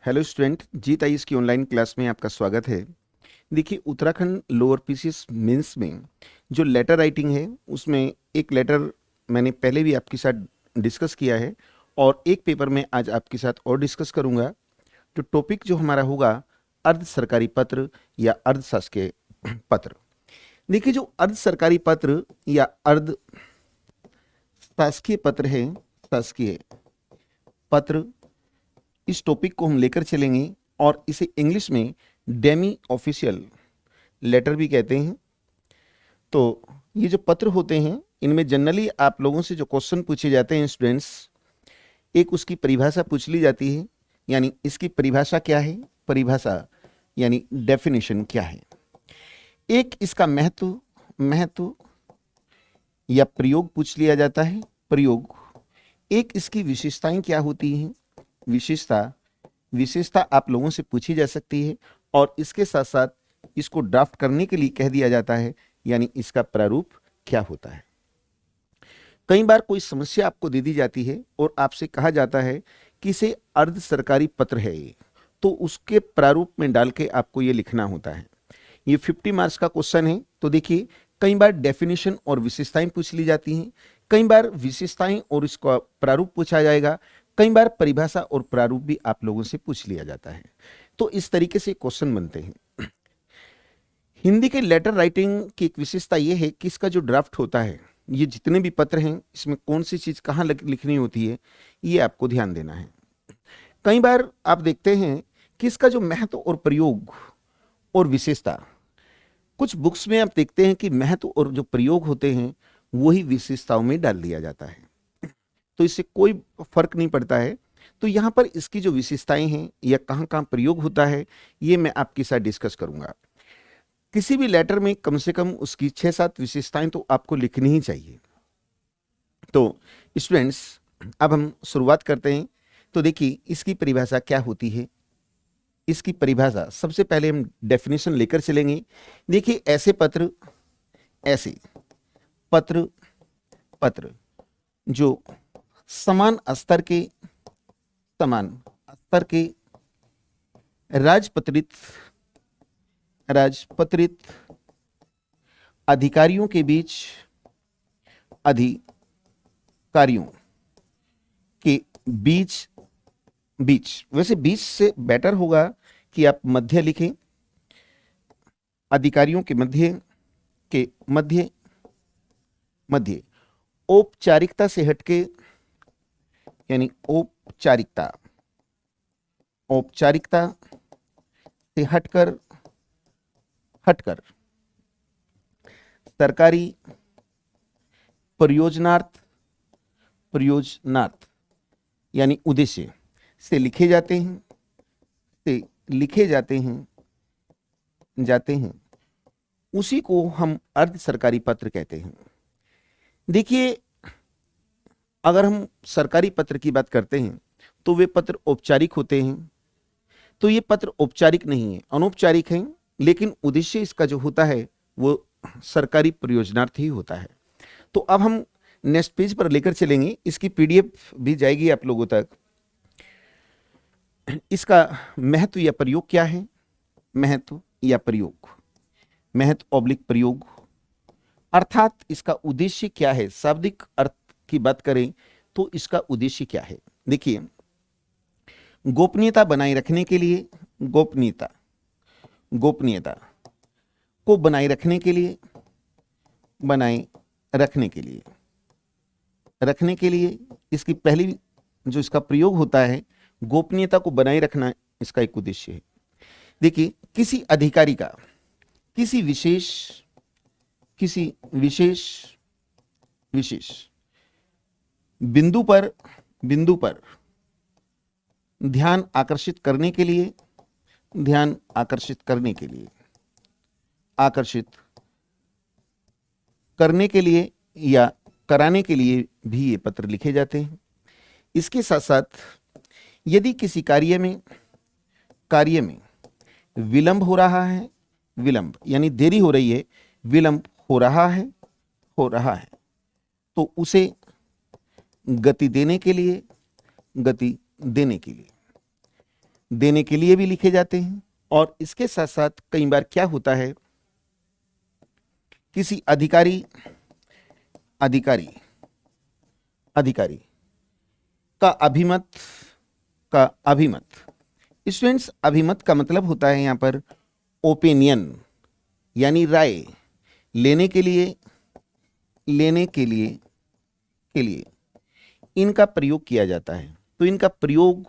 Hello student, जीत आई इसकी online class में आपका स्वागत है। देखिए, उत्तराखंड लोअर पीसीएस मेंस में जो लेटर राइटिंग है उसमें एक लेटर मैंने पहले भी आपके साथ डिस्कस किया है और एक पेपर में आज आपके साथ और डिस्कस करूंगा। तो टॉपिक जो हमारा होगा अर्ध सरकारी पत्र या अर्ध शासकीय पत्र। देखिए, जो अर्ध सरकारी पत्र या अर्ध शासकीय पत्र है, शासकीय पत्र, इस टॉपिक को हम लेकर चलेंगे और इसे इंग्लिश में डेमी ऑफिशियल लेटर भी कहते हैं। तो ये जो पत्र होते हैं इनमें जनरली आप लोगों से जो क्वेश्चन पूछे जाते हैं स्टूडेंट्स, एक उसकी परिभाषा पूछ ली जाती है, यानी इसकी परिभाषा क्या है, परिभाषा यानी डेफिनेशन क्या है। एक इसका महत्व महत्व या प्रयोग पूछ लिया जाता है, प्रयोग। एक इसकी विशेषताएं क्या होती हैं, विशेषता आप लोगों से पूछी जा सकती है और इसके साथ साथ इसको ड्राफ्ट करने के लिए कह दिया जाता है, यानी इसका प्रारूप क्या होता है। कई बार कोई समस्या आपको दे दी जाती है और आपसे कहा जाता है कि इसे अर्ध सरकारी पत्र है ये, तो उसके प्रारूप में डाल के आपको ये लिखना होता है। ये 50 मार्क्स का क्वेश्चन है। तो देखिए, कई बार डेफिनेशन और विशेषताएं पूछ ली जाती हैं, कई बार विशेषताएं और इसका प्रारूप पूछा जाएगा, कई बार परिभाषा और प्रारूप भी आप लोगों से पूछ लिया जाता है। तो इस तरीके से क्वेश्चन बनते हैं। हिंदी के लेटर राइटिंग की एक विशेषता यह है कि इसका जो ड्राफ्ट होता है, ये जितने भी पत्र हैं इसमें कौन सी चीज कहाँ लिखनी होती है, ये आपको ध्यान देना है। कई बार आप देखते हैं कि इसका जो महत्व और प्रयोग और विशेषता, कुछ बुक्स में आप देखते हैं कि महत्व और जो प्रयोग होते हैं वही विशेषताओं में डाल दिया जाता है, तो इससे कोई फर्क नहीं पड़ता है। तो यहाँ पर इसकी जो विशेषताएं हैं या कहाँ कहाँ प्रयोग होता है, ये मैं आपके साथ डिस्कस करूंगा। किसी भी लेटर में कम से कम उसकी 6-7 विशेषताएं तो आपको लिखनी ही चाहिए। तो स्टूडेंट्स, अब हम शुरुआत करते हैं। तो देखिए, इसकी परिभाषा क्या होती है। इसकी परिभाषा सबसे पहले हम डेफिनेशन लेकर चलेंगे। देखिए, ऐसे पत्र, ऐसे पत्र पत्र जो समान स्तर के राजपत्रित अधिकारियों के बीच, अधिकारियों के बीच बीच वैसे बीच से बेटर होगा कि आप मध्य लिखें, अधिकारियों के मध्य मध्य औपचारिकता से हटके, यानी औपचारिकता से हटकर सरकारी प्रयोजनार्थ यानी उद्देश्य से लिखे जाते हैं, उसी को हम अर्ध सरकारी पत्र कहते हैं। देखिए, अगर हम सरकारी पत्र की बात करते हैं तो वे पत्र औपचारिक होते हैं, तो ये पत्र औपचारिक नहीं है, अनौपचारिक है, लेकिन उद्देश्य इसका जो होता है वो सरकारी प्रयोजनार्थ ही होता है। तो अब हम नेक्स्ट पेज पर लेकर चलेंगे, इसकी पीडीएफ भी जाएगी आप लोगों तक। इसका महत्व या प्रयोग क्या है, महत्व या प्रयोग, महत्व ऑब्लिक प्रयोग, अर्थात इसका उद्देश्य क्या है। शाब्दिक अर्थ की बात करें तो इसका उद्देश्य क्या है। देखिए, गोपनीयता बनाए रखने के लिए, गोपनीयता को बनाए रखने के लिए इसकी पहली जो इसका प्रयोग होता है, गोपनीयता को बनाए रखना इसका एक उद्देश्य है। देखिए, किसी अधिकारी का किसी विशेष बिंदु पर ध्यान आकर्षित करने के लिए या कराने के लिए भी ये पत्र लिखे जाते हैं। इसके साथ साथ यदि किसी कार्य में विलंब हो रहा है, विलंब यानी देरी हो रही है, विलंब हो रहा है, तो उसे गति देने के लिए देने के लिए भी लिखे जाते हैं। और इसके साथ साथ कई बार क्या होता है, किसी अधिकारी अधिकारी अधिकारी का अभिमत स्टूडेंट्स, अभिमत का मतलब होता है यहां पर ओपिनियन, यानी राय लेने के लिए इनका प्रयोग किया जाता है। तो इनका प्रयोग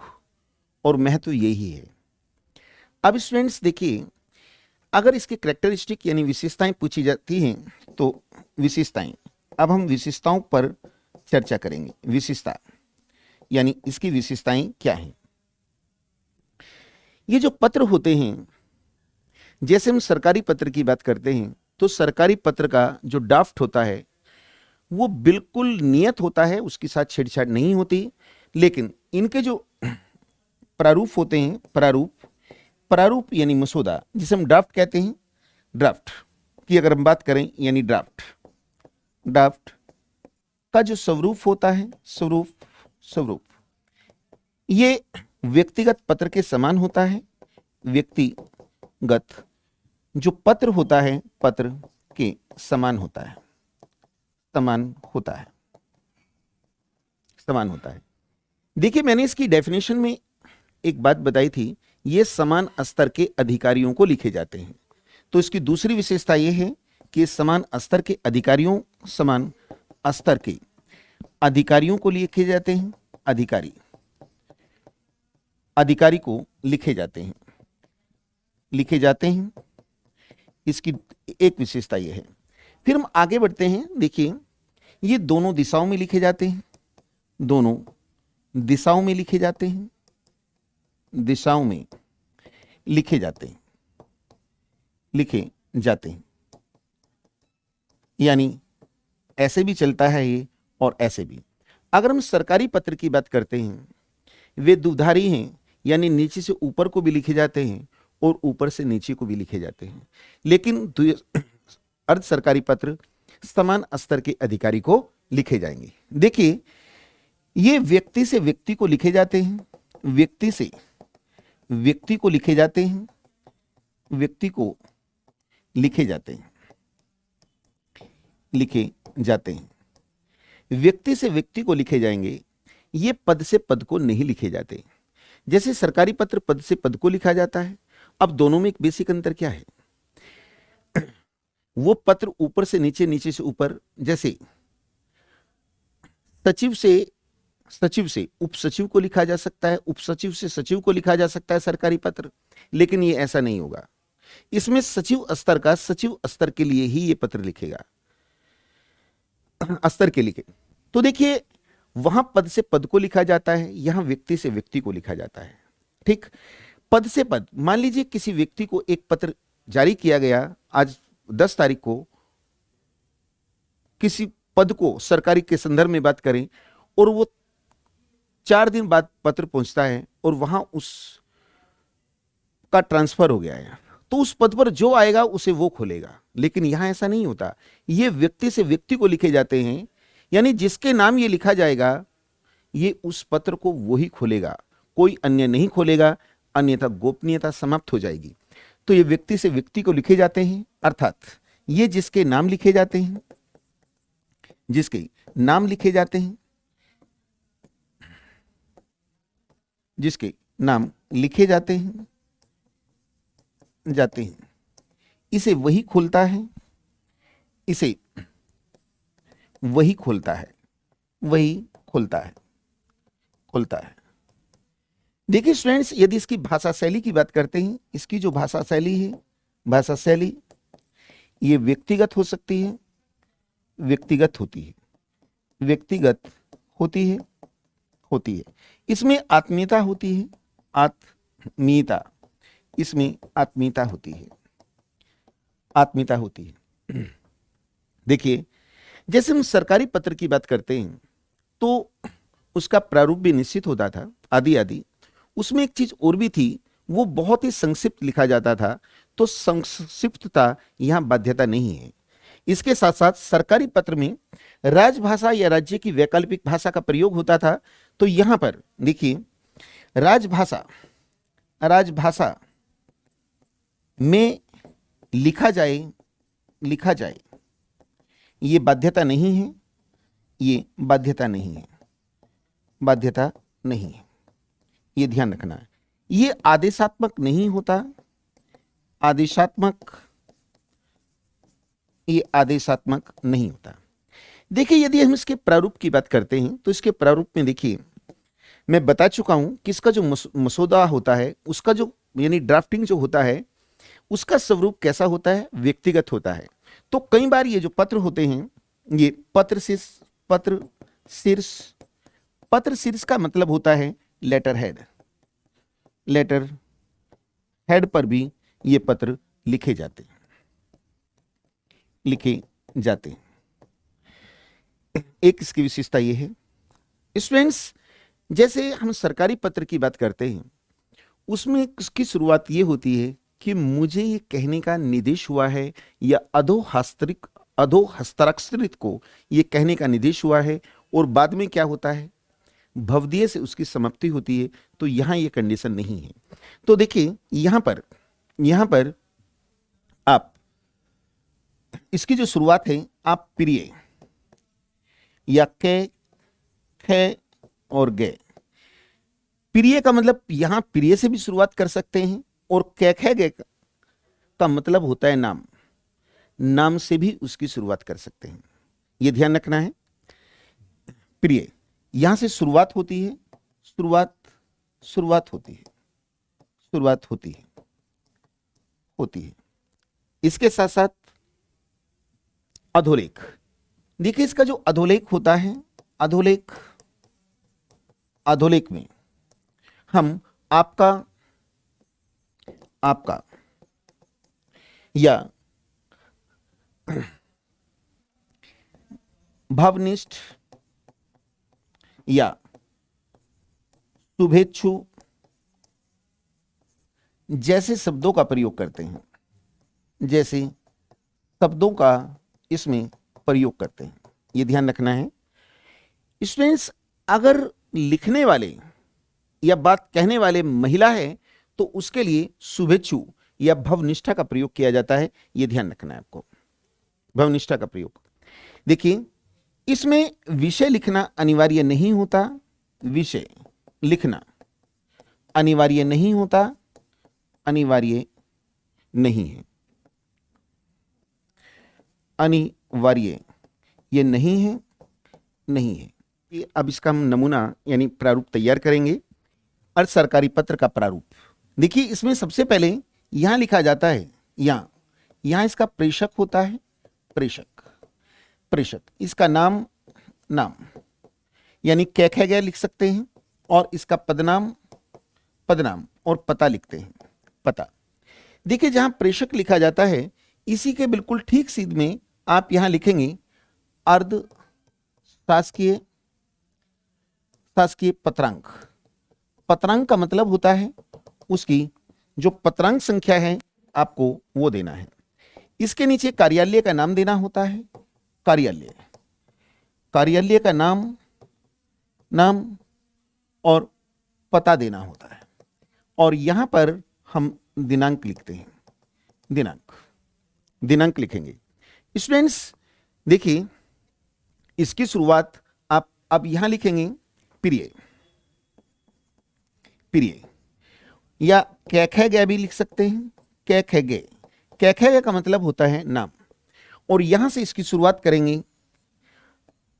और महत्व यही है। अब स्टूडेंट्स देखिए, अगर इसके कैरेक्टरिस्टिक यानी विशेषताएं पूछी जाती हैं तो विशेषताएं, अब हम विशेषताओं पर चर्चा करेंगे। विशेषता यानी इसकी विशेषताएं क्या हैं। ये जो पत्र होते हैं, जैसे हम सरकारी पत्र की बात करते हैं तो सरकारी पत्र का जो ड्राफ्ट होता है वो बिल्कुल नियत होता है, उसके साथ छेड़छाड़ नहीं होती। लेकिन इनके जो प्रारूप होते हैं, प्रारूप यानी मसौदा, जिसे हम ड्राफ्ट कहते हैं, ड्राफ्ट की अगर हम बात करें यानी ड्राफ्ट का जो स्वरूप होता है, स्वरूप ये व्यक्तिगत पत्र के समान होता है। व्यक्तिगत जो पत्र होता है पत्र के समान होता है। देखिए, मैंने इसकी डेफिनेशन में एक बात बताई थी, ये समान स्तर के अधिकारियों को लिखे जाते हैं। तो इसकी दूसरी विशेषता यह है कि समान स्तर के अधिकारियों को लिखे जाते हैं। अधिकारी को लिखे जाते हैं। इसकी एक विशेषता यह है। फिर हम आगे बढ़ते हैं। देखिए, ये दोनों दिशाओं में लिखे जाते हैं। लिखे जाते हैं यानी ऐसे भी चलता है ये और ऐसे भी। अगर हम सरकारी पत्र की बात करते हैं, वे दुधारी हैं, यानी नीचे से ऊपर को भी लिखे जाते हैं और ऊपर से नीचे को भी लिखे जाते हैं। लेकिन अर्ध सरकारी पत्र समान स्तर के अधिकारी को लिखे जाएंगे। देखिए, ये व्यक्ति से व्यक्ति को लिखे जाते हैं, व्यक्ति से व्यक्ति को लिखे जाते हैं, व्यक्ति को लिखे जाते हैं, व्यक्ति से व्यक्ति को लिखे जाएंगे। ये पद से पद को नहीं लिखे जाते। जैसे सरकारी पत्र पद से पद को लिखा जाता है। अब दोनों में एक बेसिक अंतर क्या है, वो पत्र ऊपर से नीचे, नीचे से ऊपर, जैसे सचिव से उपसचिव को लिखा जा सकता है, उपसचिव से सचिव को लिखा जा सकता है सरकारी पत्र। लेकिन ये ऐसा नहीं होगा, इसमें सचिव स्तर के लिए ही ये पत्र लिखेगा, स्तर के लिए। तो देखिए, वहां पद से पद को लिखा जाता है, यहां व्यक्ति से व्यक्ति को लिखा जाता है। ठीक, पद से पद, मान लीजिए किसी व्यक्ति को एक पत्र जारी किया गया आज 10 तारीख को, किसी पद को सरकारी के संदर्भ में बात करें, और वो 4 दिन बाद पत्र पहुंचता है और वहां उस का ट्रांसफर हो गया है, तो उस पद पर जो आएगा उसे वो खोलेगा। लेकिन यहां ऐसा नहीं होता, ये व्यक्ति से व्यक्ति को लिखे जाते हैं, यानी जिसके नाम ये लिखा जाएगा ये उस पत्र को वही खोलेगा, कोई अन्य नहीं खोलेगा, अन्यथा गोपनीयता समाप्त हो जाएगी। तो ये व्यक्ति से व्यक्ति को लिखे जाते हैं, अर्थात ये जिसके नाम लिखे जाते हैं, जिसके नाम लिखे जाते हैं इसे वही खोलता है, खोलता है। देखिए स्टूडेंट्स, यदि इसकी भाषा शैली की बात करते हैं, इसकी जो भाषा शैली है, भाषा शैली ये व्यक्तिगत हो सकती है, व्यक्तिगत होती है। इसमें आत्मीयता होती है, इसमें आत्मीयता होती है। देखिए, जैसे हम सरकारी पत्र की बात करते हैं तो उसका प्रारूप भी निश्चित होता था, आदि। उसमें एक चीज और भी थी, वो बहुत ही संक्षिप्त लिखा जाता था। तो संक्षिप्तता यहां बाध्यता नहीं है। इसके साथ साथ सरकारी पत्र में राजभाषा या राज्य की वैकल्पिक भाषा का प्रयोग होता था। तो यहां पर देखिए, राजभाषा राजभाषा में लिखा जाए, ये बाध्यता नहीं है, ये बाध्यता नहीं है, बाध्यता नहीं है, ये ध्यान रखना है। ये आदेशात्मक नहीं होता, आदेशात्मक, ये आदेशात्मक नहीं होता। देखिए, यदि हम इसके प्रारूप की बात करते हैं तो इसके प्रारूप में देखिए, मैं बता चुका हूं कि इसका जो मसौदा होता है, उसका जो यानी ड्राफ्टिंग जो होता है, उसका स्वरूप कैसा होता है, व्यक्तिगत होता है। तो कई बार ये जो पत्र होते हैं, ये पत्र शीर्ष का मतलब होता है लेटर हेड। लेटर हेड पर भी ये पत्र लिखे जाते हैं। एक इसकी विशेषता ये है स्टूडेंट्स, जैसे हम सरकारी पत्र की बात करते हैं, उसमें उसकी शुरुआत ये होती है कि मुझे ये कहने का निर्देश हुआ है, या अधोहस्ताक्षरित को ये कहने का निर्देश हुआ है, और बाद में क्या होता है, भवदीय से उसकी समाप्ति होती है। तो यहां ये कंडीशन नहीं है। तो देखिए, यहां पर आप इसकी जो शुरुआत है, आप प्रिय या कै, खे और गे, प्रिय का मतलब यहां प्रिय से भी शुरुआत कर सकते हैं, और कै गे का मतलब होता है नाम से भी उसकी शुरुआत कर सकते हैं। यह ध्यान रखना है। प्रिय यहां से शुरुआत होती है, शुरुआत होती है। इसके साथ साथ अधोलेख। देखिए, इसका जो अधोलेख होता है, अधोलेख में हम आपका या भावनिष्ठ या शुभेच्छु जैसे शब्दों का प्रयोग करते हैं, इसमें प्रयोग करते हैं। यह ध्यान रखना है स्टूडेंट्स। अगर लिखने वाले या बात कहने वाले महिला है तो उसके लिए शुभेच्छु या भवनिष्ठा का प्रयोग किया जाता है। यह ध्यान रखना है आपको, भवनिष्ठा का प्रयोग। देखिए, इसमें विषय लिखना अनिवार्य नहीं होता, विषय लिखना अनिवार्य नहीं होता, अनिवार्य नहीं है, अनिवार्य ये नहीं है। ये अब इसका हम नमूना यानी प्रारूप तैयार करेंगे। अर्ध सरकारी पत्र का प्रारूप देखिए, इसमें सबसे पहले यहां लिखा जाता है, यहां इसका प्रेषक होता है, प्रेषक इसका नाम यानी कैखे लिख सकते हैं, और इसका पदनाम और पता लिखते हैं, पता। देखिए, जहां प्रेषक लिखा जाता है, इसी के बिल्कुल ठीक सीध में आप यहां लिखेंगे अर्ध शासकीय पत्रांक। पत्रांक का मतलब होता है उसकी जो पत्रांक संख्या है, आपको वो देना है। इसके नीचे कार्यालय का नाम देना होता है, कार्यालय का नाम और पता देना होता है, और यहां पर हम दिनांक लिखते हैं, दिनांक लिखेंगे। स्टूडेंट्स देखिए, इसकी शुरुआत आप अब यहां लिखेंगे प्रिय या कैखे गए भी लिख सकते हैं, कैखे गए का मतलब होता है नाम, और यहां से इसकी शुरुआत करेंगे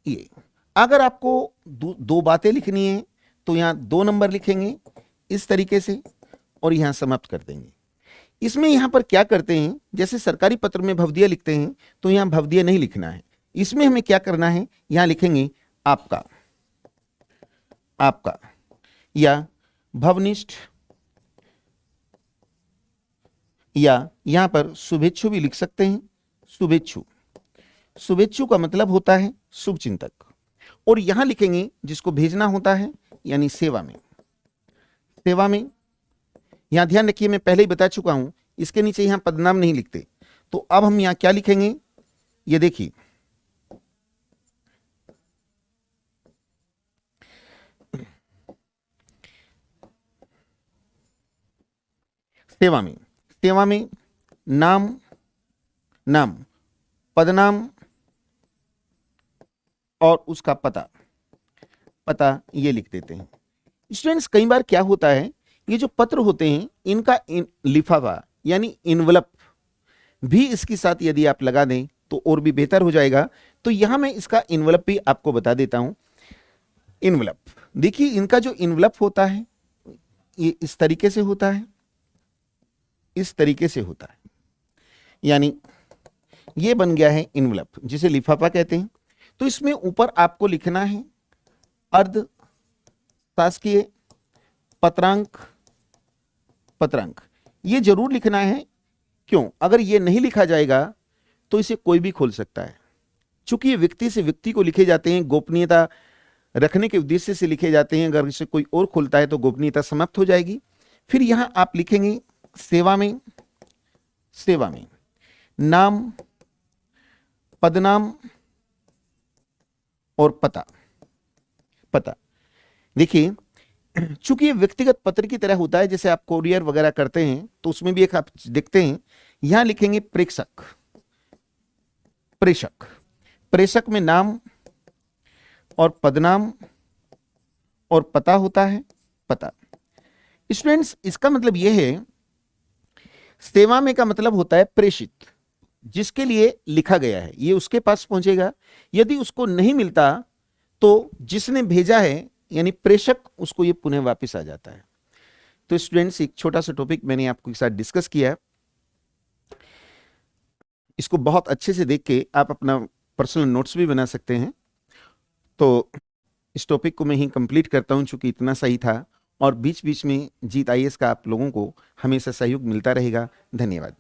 ये। अगर आपको दो बातें लिखनी है तो यहां 2 नंबर लिखेंगे इस तरीके से, और यहां समाप्त कर देंगे। इसमें यहां पर क्या करते हैं, जैसे सरकारी पत्र में भवदीय लिखते हैं तो यहां भवदीय नहीं लिखना है। इसमें हमें क्या करना है, यहां लिखेंगे आपका या भवनिष्ठ, या यहां पर शुभेच्छु भी लिख सकते हैं। शुभेच्छु का मतलब होता है शुभ चिंतक, और यहां लिखेंगे जिसको भेजना होता है, यानी सेवा में। यहां ध्यान रखिए, मैं पहले ही बता चुका हूं, इसके नीचे यहां पदनाम नहीं लिखते। तो अब हम यहां क्या लिखेंगे, ये देखिए, सेवा में, सेवा में नाम, नाम, पदनाम और उसका पता, पता ये लिख देते हैं। स्टूडेंट्स कई बार क्या होता है, ये जो पत्र होते हैं इनका लिफाफा यानी इनवलप भी इसके साथ यदि आप लगा दें तो और भी बेहतर हो जाएगा। तो यहां मैं इसका इनवलप भी आपको बता देता हूं। इनवलप देखिए, इनका जो इनवलप होता है ये इस तरीके से होता है, इस तरीके से होता है, यानी ये बन गया है इनवलप जिसे लिफाफा कहते हैं। तो इसमें ऊपर आपको लिखना है अर्ध शासकीय पत्रांक, पत्रांक ये जरूर लिखना है। क्यों? अगर ये नहीं लिखा जाएगा तो इसे कोई भी खोल सकता है। चूंकि ये व्यक्ति से व्यक्ति को लिखे जाते हैं, गोपनीयता रखने के उद्देश्य से लिखे जाते हैं, अगर इसे कोई और खोलता है तो गोपनीयता समाप्त हो जाएगी। फिर यहां आप लिखेंगे सेवा में, सेवा में नाम, पदनाम और पता, पता। देखिए, चूंकि ये व्यक्तिगत पत्र की तरह होता है, जैसे आप कोरियर वगैरह करते हैं तो उसमें भी एक आप देखते हैं, यहां लिखेंगे प्रेषक, प्रेषक, प्रेषक में नाम और पदनाम और पता होता है, पता। स्टूडेंट्स इसका मतलब यह है, सेवा में का मतलब होता है प्रेषित, जिसके लिए लिखा गया है ये उसके पास पहुंचेगा। यदि उसको नहीं मिलता तो जिसने भेजा है यानी प्रेषक, उसको ये पुनः वापस आ जाता है। तो स्टूडेंट्स एक छोटा सा टॉपिक मैंने आपके साथ डिस्कस किया है, इसको बहुत अच्छे से देख के आप अपना पर्सनल नोट्स भी बना सकते हैं। तो इस टॉपिक को मैं ही कंप्लीट करता हूं, चूंकि इतना सही था, और बीच बीच में जीत आईएएस का आप लोगों को हमेशा सहयोग मिलता रहेगा। धन्यवाद।